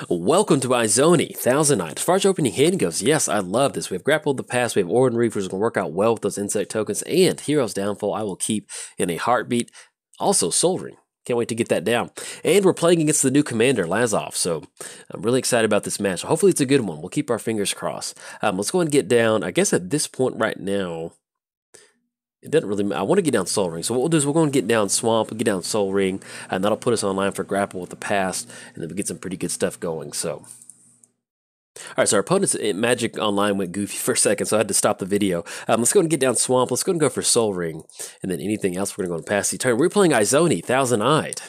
Welcome to Izoni, Thousand Night. As far as opening hand goes, yes, I love this. We have Grapple of the Past, we have Orin Reef, which is going to work out well with those insect tokens, and Hero's Downfall I will keep in a heartbeat. Also, Soul Ring. Can't wait to get that down. And we're playing against the new commander, Lazav, so I'm really excited about this match. Hopefully it's a good one. We'll keep our fingers crossed. Let's go and get down. I guess at this point right now, it doesn't really matter. I want to get down Soul Ring. So what we'll do is we're going to get down Swamp, we'll get down Soul Ring, and that'll put us online for Grapple with the Past, and then we get some pretty good stuff going. So, all right, so our opponent's Magic Online went goofy for a second, so I had to stop the video. Let's go and get down Swamp. Let's go and go for Soul Ring, and then anything else we're going to go and pass the turn. We're playing Izoni, Thousand-Eyed.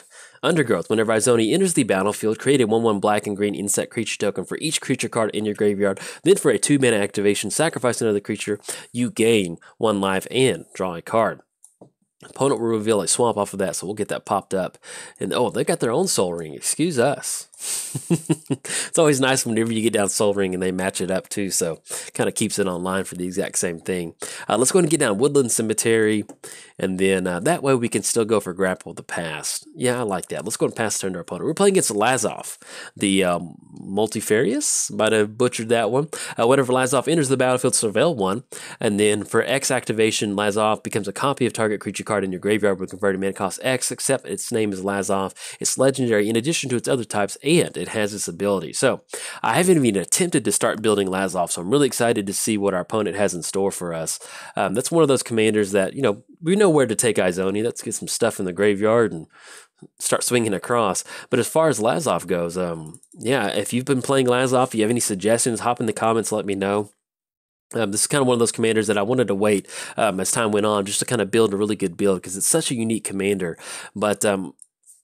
Undergrowth. Whenever Izoni enters the battlefield, create a 1/1 black and green insect creature token for each creature card in your graveyard. Then for a 2-mana activation, sacrifice another creature. You gain 1 life and draw a card. Opponent will reveal a swamp off of that, so we'll get that popped up. And oh, they got their own Soul Ring. Excuse us. It's always nice whenever you get down Soul Ring and they match it up too, so kind of keeps it online for the exact same thing. Let's go ahead and get down Woodland Cemetery, and then that way we can still go for Grapple of the Past. Yeah, I like that. Let's go and pass the turn to our opponent. We're playing against Lazav, the Multifarious. Might have butchered that one. Whenever Lazav enters the battlefield, surveil 1, and then for X activation, Lazav becomes a copy of target creature card in your graveyard with converted mana cost X, except its name is Lazav. It's legendary in addition to its other types, and it has this ability. So I haven't even attempted to start building Lazav, so I'm really excited to see what our opponent has in store for us. That's one of those commanders that, you know, we know where to take Izoni. Let's get some stuff in the graveyard and start swinging across. But as far as Lazav goes, yeah, if you've been playing Lazav, if you have any suggestions, hop in the comments, let me know. This is kind of one of those commanders that I wanted to wait as time went on just to kind of build a really good build because it's such a unique commander. But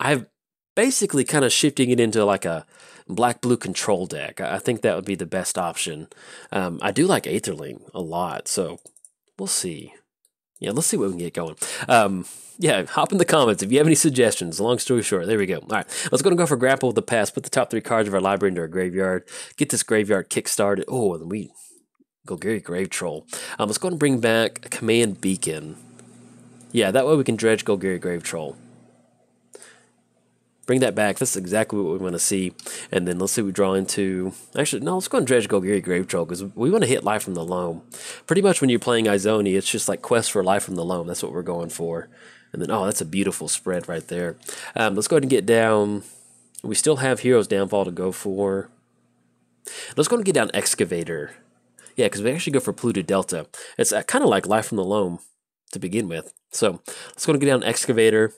I've basically kind of shifting it into like a black-blue control deck. I think that would be the best option. I do like Aetherling a lot, so we'll see. Yeah, let's see what we can get going. Yeah, hop in the comments if you have any suggestions. Long story short, there we go. All right, let's go and go for Grapple with the Past. Put the top 3 cards of our library into our graveyard. Get this graveyard kick-started. Oh, and we go Gary Grave Troll. Let's go and bring back a Command Beacon. Yeah, that way we can dredge go Gary Grave Troll. Bring that back. That's exactly what we want to see. And then let's see we draw into... Actually, no, let's go and dredge go Gary Grave Troll because we want to hit Life from the Loam. Pretty much when you're playing Izoni, it's just like Quest for Life from the Loam. That's what we're going for. And then, oh, that's a beautiful spread right there. Let's go ahead and get down... We still have Hero's Downfall to go for. Let's go and get down Excavator. Yeah, because we actually go for Pluto Delta. It's kind of like Life from the Loam to begin with. So let's go and get down Excavator.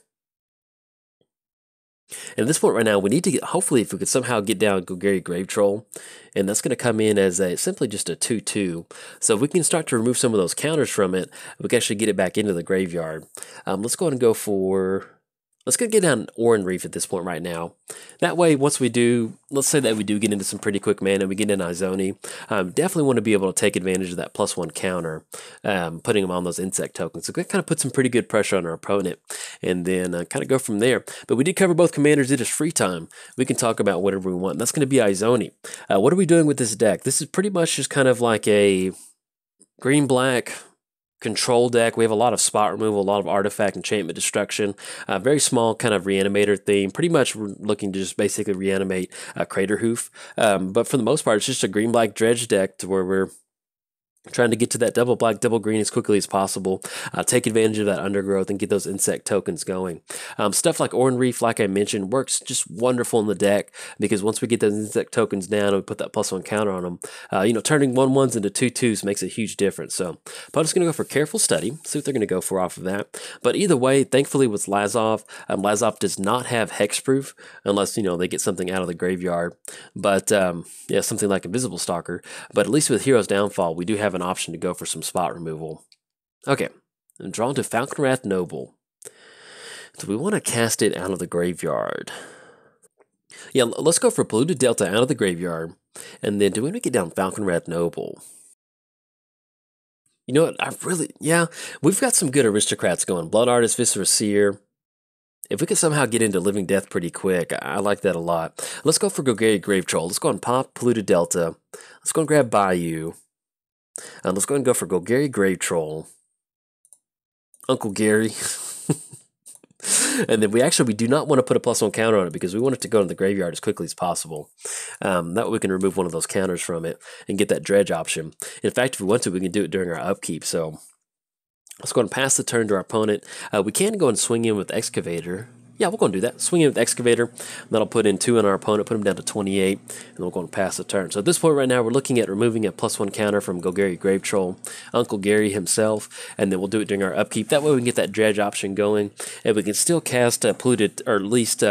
And at this point right now, we need to get, hopefully if we could somehow get down Gary Grave Troll, and that's going to come in as a simply just a 2/2. So if we can start to remove some of those counters from it, we can actually get it back into the graveyard. Let's go ahead and go for... Let's go get down Orin Reef at this point right now. That way, once we do, let's say that we do get into some pretty quick mana, we get into Izoni, definitely want to be able to take advantage of that +1 counter, putting them on those insect tokens. So that kind of puts some pretty good pressure on our opponent, and then kind of go from there. But we did cover both commanders. It is free time. We can talk about whatever we want. And that's going to be Izoni. What are we doing with this deck? This is pretty much just kind of like a green-black control deck. We have a lot of spot removal, a lot of artifact enchantment destruction, very small kind of reanimator theme, pretty much looking to just basically reanimate Crater Hoof. But for the most part, it's just a green-black dredge deck to where we're trying to get to that double black, double green as quickly as possible, take advantage of that undergrowth and get those insect tokens going. Stuff like Orin Reef, like I mentioned, works just wonderful in the deck because once we get those insect tokens down and we put that +1 counter on them, you know, turning 1/1s into 2/2s makes a huge difference. So opponent's going to go for Careful Study, see what they're going to go for off of that. But either way, thankfully with Lazav, Lazav does not have hexproof unless, you know, they get something out of the graveyard. But yeah, something like Invisible Stalker. But at least with Hero's Downfall, we do have an option to go for some spot removal. Okay, I'm drawn to Falconwrath Noble. So we want to cast it out of the graveyard. Yeah, let's go for Pluto Delta out of the graveyard. And then do we want to get down Falconwrath Noble? You know what, yeah, we've got some good aristocrats going. Blood Artist, Viscera Seer. If we could somehow get into Living Death pretty quick, I like that a lot. Let's go for Gary Grave Troll. Let's go and pop Pluto Delta. Let's go and grab Bayou. Let's go ahead and go for Gary Grave Troll. Uncle Gary. And then we do not want to put a +1 counter on it because we want it to go to the graveyard as quickly as possible. That way we can remove one of those counters from it and get that dredge option. In fact, if we want to, we can do it during our upkeep. So let's go and pass the turn to our opponent. We can go and swing in with Excavator. Yeah, we're going to do that. Swing in with Excavator. That'll put in 2 on our opponent, put him down to 28, and we're going to pass the turn. So at this point right now, we're looking at removing a +1 counter from Golgari Grave Troll, Uncle Gary himself, and then we'll do it during our upkeep. That way we can get that dredge option going, and we can still cast Polluted, or at least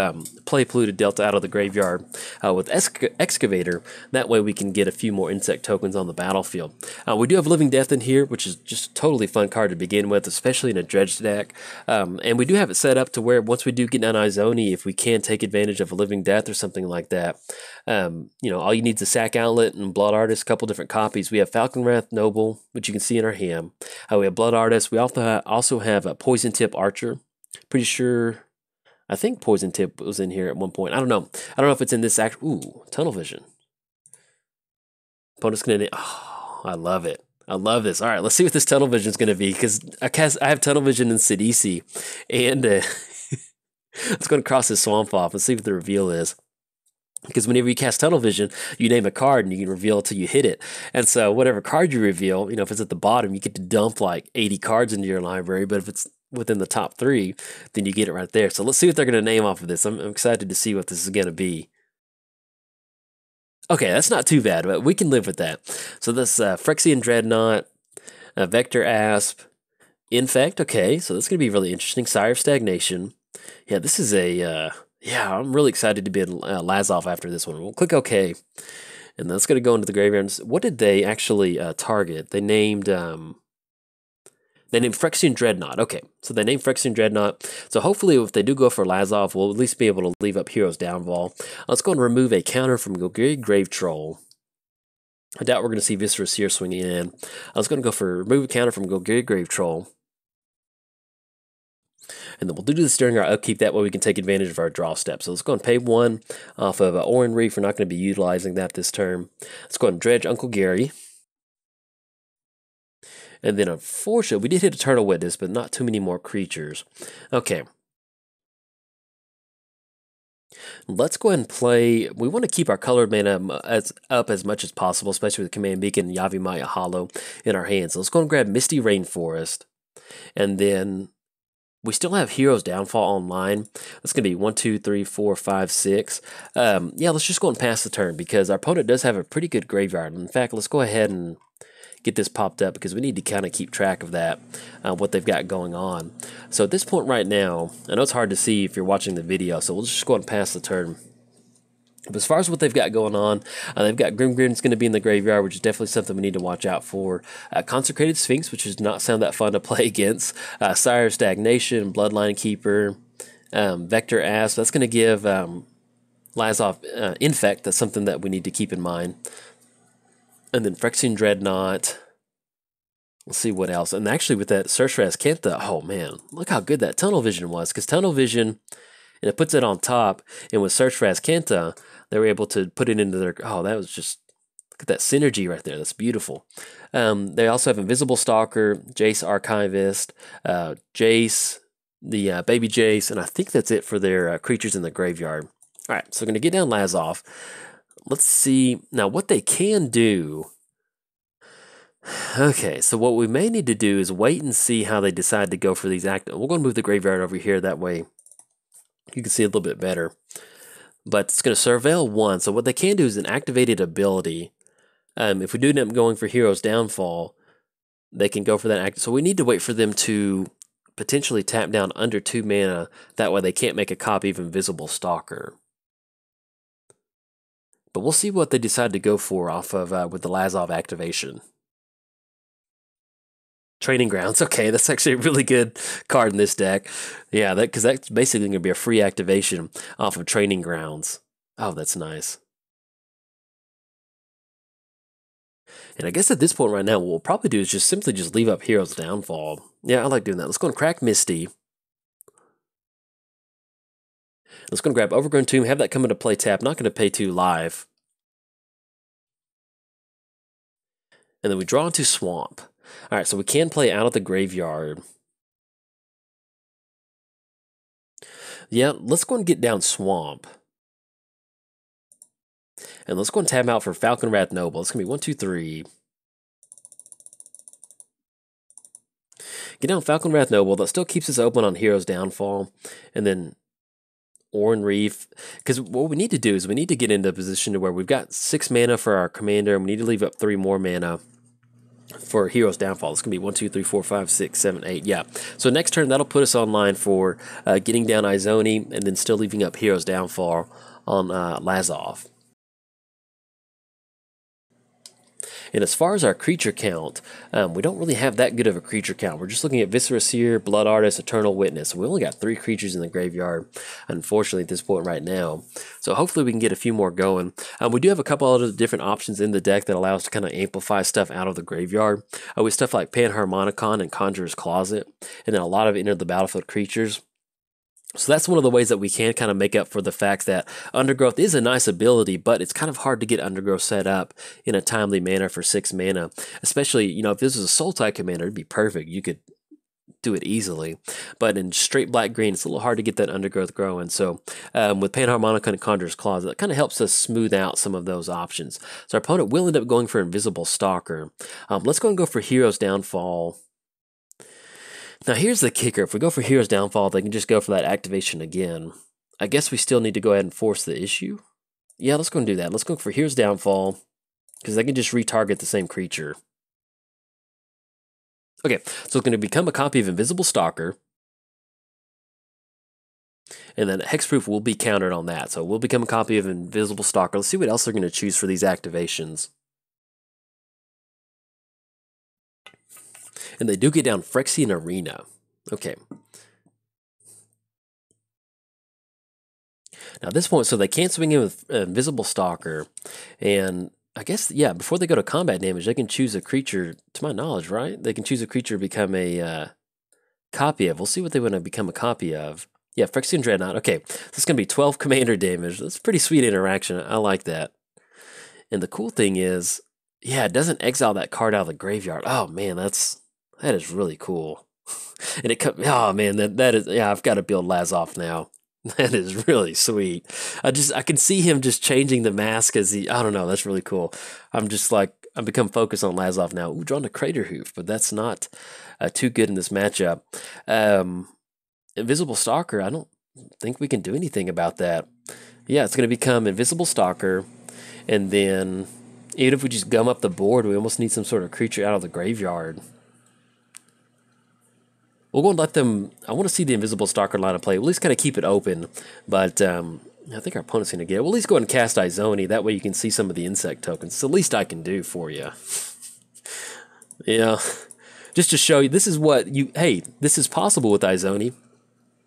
play Polluted Delta out of the graveyard with Excavator. That way we can get a few more insect tokens on the battlefield. We do have Living Death in here, which is just a totally fun card to begin with, especially in a dredge deck. And we do have it set up to where once we do get down Izoni, if we can take advantage of a Living Death or something like that, all you need is a Sack Outlet and Blood Artist, a couple different copies. We have Falcon Wrath Noble, which you can see in our hand. We have Blood Artist. We also have a Poison Tip Archer. Pretty sure, I think Poison Tip was in here at one point. I don't know. I don't know if it's in this act. Ooh, Tunnel Vision. Opponent's gonna. Oh, I love it. I love this. All right, let's see what this Tunnel Vision is going to be, because I have Tunnel Vision in Sidisi, and let's go and cross this Swamp off and see what the reveal is. Because whenever you cast Tunnel Vision, you name a card and you can reveal it till you hit it. And so whatever card you reveal, if it's at the bottom, you get to dump like 80 cards into your library. But if it's within the top 3, then you get it right there. So let's see what they're going to name off of this. I'm excited to see what this is going to be. Okay, that's not too bad, but we can live with that. So this Phyrexian Dreadnought, Vector Asp, Infect. Okay, so that's going to be really interesting. Sire of Stagnation. Yeah, this is a... yeah, I'm really excited to be in Lazav after this one. We'll click OK. And that's going to go into the graveyard. What did they actually target? They named Phyrexian Dreadnought. Okay, so they named Phyrexian Dreadnought. So hopefully if they do go for Lazav, we'll at least be able to leave up Hero's Downfall. Let's go and remove a counter from Golgari Grave Troll. I doubt we're going to see Viscera Seer swinging in. I was going to go for remove a counter from Golgari Grave Troll. And then we'll do this during our upkeep. That way we can take advantage of our draw step. So let's go and pay 1 off of Oran Reef. We're not going to be utilizing that this turn. Let's go and dredge Uncle Gary. And then unfortunately, we did hit a Turtle Witness, but not too many more creatures. Okay. Let's go ahead and play. We want to keep our colored mana up as much as possible, especially with Command Beacon and Yavimaya Hollow in our hands. So let's go and grab Misty Rainforest. And then we still have Hero's Downfall online. That's going to be 1, 2, 3, 4, 5, 6. Yeah, let's just go and pass the turn because our opponent does have a pretty good graveyard. In fact, let's go ahead and get this popped up because we need to kind of keep track of that, what they've got going on. So at this point right now, I know it's hard to see if you're watching the video, so we'll just go and pass the turn. But as far as what they've got going on, they've got Grimgrin's going to be in the graveyard, which is definitely something we need to watch out for. Consecrated Sphinx, which does not sound that fun to play against. Sire of Stagnation, Bloodline Keeper, Vector Asp. That's going to give Lazav Infect. That's something that we need to keep in mind. And then Phyrexian Dreadnought. Let's see what else. And actually with that Search for Azcanta, oh man, look how good that Tunnel Vision was. Because Tunnel Vision, and it puts it on top, and with Search for Azcanta, they were able to put it into their... Oh, that was just... Look at that synergy right there. That's beautiful. They also have Invisible Stalker, Jace Archivist, Jace, the Baby Jace, and I think that's it for their creatures in the graveyard. All right, so we're going to get down Lazav. Let's see. Now, what they can do... Okay, so what we may need to do is wait and see how they decide to go for these active... We're going to move the graveyard over here. That way you can see a little bit better. But it's going to Surveil 1. So what they can do is an activated ability. If we do end up going for Hero's Downfall, they can go for that act. So we need to wait for them to potentially tap down under 2 mana. That way they can't make a copy of Invisible Stalker. But we'll see what they decide to go for off of with the Lazav activation. Training Grounds. Okay, that's actually a really good card in this deck. Yeah, because that's basically going to be a free activation off of Training Grounds. Oh, that's nice. And I guess at this point right now, what we'll probably do is just simply leave up Hero's Downfall. Yeah, I like doing that. Let's go and crack Misty. Let's go and grab Overgrown Tomb, have that come into play tap. Not going to pay 2 live. And then we draw into Swamp. All right, so we can play out of the graveyard. Yeah, let's go and get down Swamp. And let's go and tab out for Falcon Wrath Noble. It's going to be 1, 2, 3. Get down Falcon Wrath Noble. That still keeps us open on Hero's Downfall. And then Oran Reef. Because what we need to do is we need to get into a position to where we've got 6 mana for our commander, and we need to leave up 3 more mana for Hero's Downfall. It's going to be 1, 2, 3, 4, 5, 6, 7, 8. Yeah. So next turn, that'll put us online for getting down Izoni and then still leaving up Hero's Downfall on Lazav. And as far as our creature count, we don't really have that good of a creature count. We're just looking at Viscera Seer, Blood Artist, Eternal Witness. We only got 3 creatures in the graveyard, unfortunately, at this point right now. So hopefully we can get a few more going. We do have a couple other different options in the deck that allow us to kind of amplify stuff out of the graveyard. With stuff like Panharmonicon and Conjurer's Closet, and then a lot of enter the battlefield creatures. So that's one of the ways that we can kind of make up for the fact that Undergrowth is a nice ability, but it's kind of hard to get Undergrowth set up in a timely manner for 6 mana. Especially, you know, if this was a Soul-type commander, it'd be perfect. You could do it easily. But in straight black-green, it's a little hard to get that Undergrowth growing. So with Panharmonicon and Conjurer's Closet, that kind of helps us smooth out some of those options. So our opponent will end up going for Invisible Stalker. Let's go and go for Hero's Downfall. Now here's the kicker. If we go for Hero's Downfall, they can just go for that activation again. I guess we still need to go ahead and force the issue. Yeah, let's go and do that. Let's go for Hero's Downfall, because they can just retarget the same creature. Okay, so it's going to become a copy of Invisible Stalker. And then Hexproof will be countered on that. So it will become a copy of Invisible Stalker. Let's see what else they're going to choose for these activations. And they do get down Phyrexian Arena. Okay. Now at this point, so they can't swing in with Invisible Stalker. And I guess, yeah, before they go to combat damage, they can choose a creature, to my knowledge, right? They can choose a creature to become a copy of. We'll see what they want to become a copy of. Yeah, Phyrexian Dreadnought. Okay, this is going to be 12 commander damage. That's a pretty sweet interaction. I like that. And the cool thing is, yeah, it doesn't exile that card out of the graveyard. Oh, man, that is really cool. And oh man, that is, yeah, I've got to build Lazav now. That is really sweet. I can see him just changing the mask as I don't know, that's really cool. I'm just like, I've become focused on Lazav now. Ooh, drawn to Crater Hoof, but that's not too good in this matchup. Invisible Stalker, I don't think we can do anything about that. Yeah, it's going to become Invisible Stalker, and then even if we just gum up the board, we almost need some sort of creature out of the graveyard. We'll go and let them. I want to see the Invisible Stalker line of play. We'll at least kind of keep it open. But I think our opponent's going to get it. We'll at least go ahead and cast Izoni. That way you can see some of the insect tokens. It's the least I can do for you. Yeah. Just to show you, this is what you. Hey, this is possible with Izoni.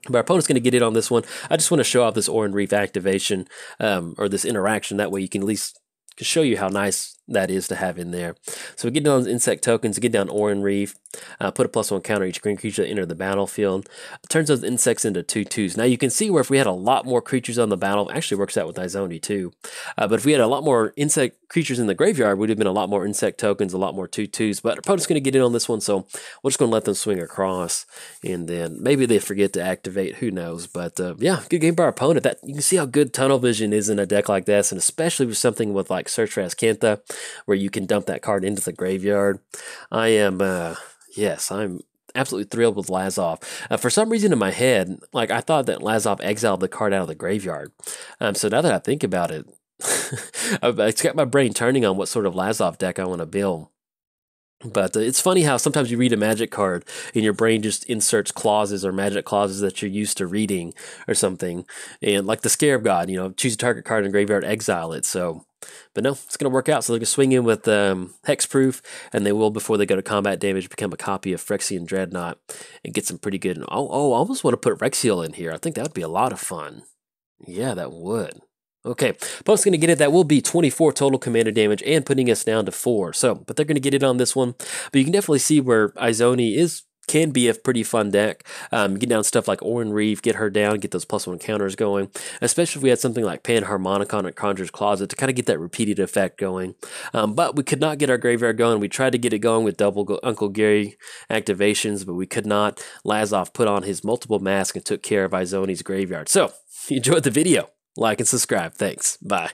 But our opponent's going to get in on this one. I just want to show off this Oran Reef activation, or this interaction. That way you can at least show you how nice that is to have in there. So we get down insect tokens, get down Oran Reef, put a +1 counter each green creature that enter the battlefield. It turns those insects into 2/2s. Now you can see where if we had a lot more creatures on the battle, actually works out with Izoni too. But if we had a lot more insect creatures in the graveyard, would have been a lot more insect tokens, a lot more 2/2s. But our opponent's going to get in on this one, so we're just going to let them swing across, and then maybe they forget to activate. Who knows? But yeah, good game by our opponent. That you can see how good Tunnel Vision is in a deck like this, and especially with something with like Search for Azcantha, where you can dump that card into the graveyard. I am, yes, I'm absolutely thrilled with Lazav. For some reason in my head, like I thought that Lazav exiled the card out of the graveyard. So now that I think about it, it's got my brain turning on what sort of Lazav deck I want to build. But it's funny how sometimes you read a magic card and your brain just inserts clauses or magic clauses that you're used to reading or something. And like the Scarab God, you know, choose a target card in the graveyard, exile it. So, but no, it's going to work out. So they're going to swing in with Hexproof, and they will, before they go to combat damage, become a copy of Phyrexian Dreadnought and get some pretty good. I almost want to put Rexiel in here. I think that would be a lot of fun. Yeah, that would. Okay, opponent's going to get it. That will be 24 total commander damage and putting us down to 4. So, but they're going to get it on this one. But you can definitely see where Izoni is can be a pretty fun deck. Get down stuff like Orin Reeve, get her down, get those +1 counters going, especially if we had something like Panharmonicon at Conjurer's Closet to kind of get that repeated effect going. But we could not get our graveyard going. We tried to get it going with double Uncle Gary activations, but we could not. Lazav put on his multiple masks and took care of Izoni's graveyard. So, if you enjoyed the video, like and subscribe. Thanks. Bye.